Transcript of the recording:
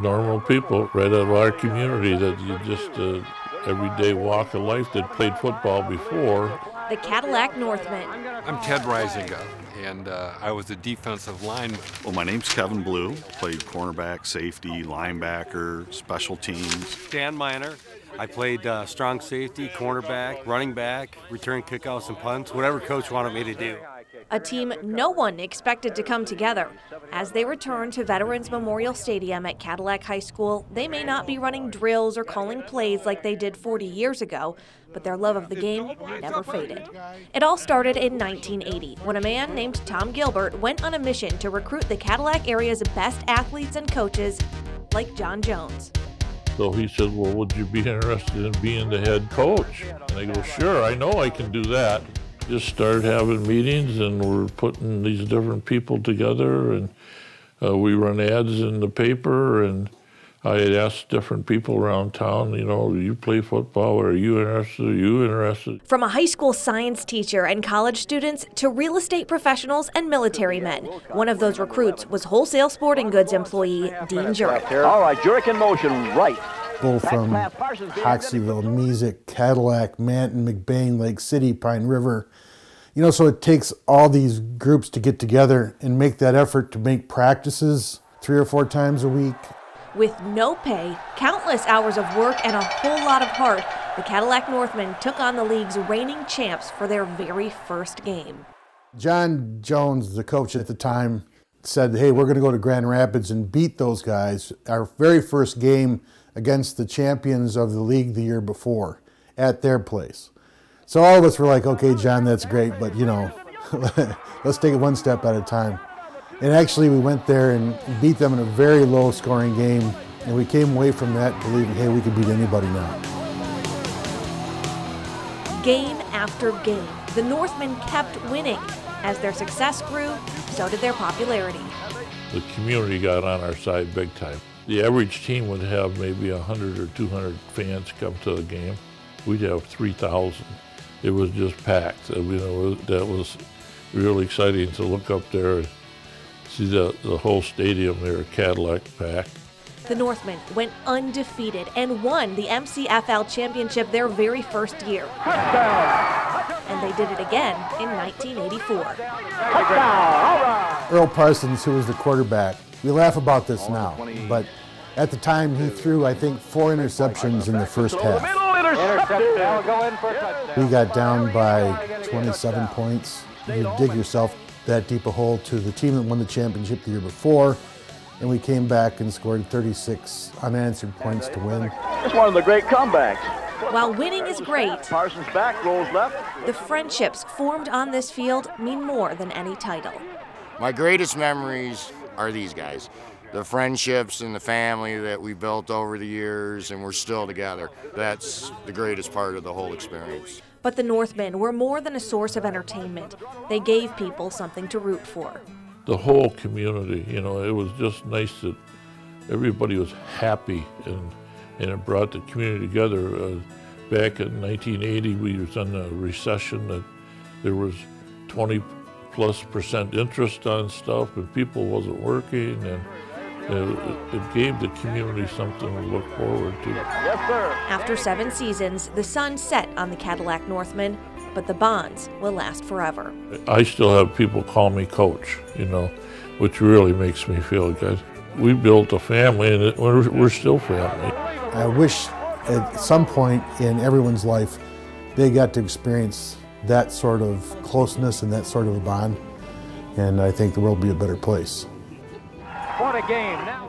normal people right out of our community that you just everyday walk of life that played football before. The Cadillac Northmen. I'm Ted Reisinger, and I was a defensive lineman. Well, my name's Kevin Blue. Played cornerback, safety, linebacker, special teams. Dan Miner. I played strong safety, cornerback, running back, return kickouts and punts, whatever coach wanted me to do. A team no one expected to come together. As they return to Veterans Memorial Stadium at Cadillac High School, they may not be running drills or calling plays like they did 40 years ago, but their love of the game never faded. It all started in 1980 when a man named Tom Gilbert went on a mission to recruit the Cadillac area's best athletes and coaches like John Jones. So he said, well, would you be interested in being the head coach? And I go, sure, I know I can do that. Just started having meetings, and we're putting these different people together, and we run ads in the paper, and I had asked different people around town, you know, you play football, are you interested, are you interested? From a high school science teacher and college students to real estate professionals and military men. One of those recruits was wholesale sporting goods employee Dean Jurek. All right, Jurek in motion, right. People from Hoxseyville, Mesick, Cadillac, Manton, McBain, Lake City, Pine River. You know, so it takes all these groups to get together and make that effort to make practices 3 or 4 times a week. With no pay, countless hours of work, and a whole lot of heart, the Cadillac Northmen took on the league's reigning champs for their very first game. John Jones, the coach at the time, said, hey, we're going to go to Grand Rapids and beat those guys. Our very first game against the champions of the league the year before at their place. So all of us were like, okay, John, that's great, but you know, let's take it one step at a time. And actually we went there and beat them in a very low scoring game, and we came away from that believing, hey, we can beat anybody now. Game after game, the Northmen kept winning. As their success grew, so did their popularity. The community got on our side big time. The average team would have maybe 100 or 200 fans come to the game. We'd have 3,000. It was just packed. You know, that was really exciting to look up there and see the whole stadium there, Cadillac packed. The Northmen went undefeated and won the MCFL championship their very first year. And they did it again in 1984. Earl Parsons, who was the quarterback, we laugh about this now, but at the time he threw, I think, 4 interceptions in the first half. We got down by 27 points. You dig yourself that deep a hole to the team that won the championship the year before, and we came back and scored 36 unanswered points to win. It's one of the great comebacks. While winning is great, Parsons back, rolls left. The friendships formed on this field mean more than any title. My greatest memories are these guys. The friendships and the family that we built over the years, and we're still together. That's the greatest part of the whole experience. But the Northmen were more than a source of entertainment. They gave people something to root for. The whole community, you know, it was just nice that everybody was happy, and it brought the community together. Back in 1980, we was in a recession that there was 20+% interest on stuff, and people wasn't working, and it gave the community something to look forward to. Yes, sir. After 7 seasons, the sun set on the Cadillac Northmen, but the bonds will last forever. I still have people call me coach, you know, which really makes me feel good. We built a family, and we're still family. I wish at some point in everyone's life they got to experience that sort of closeness and that sort of a bond, and I think the world would be a better place. What a game. Now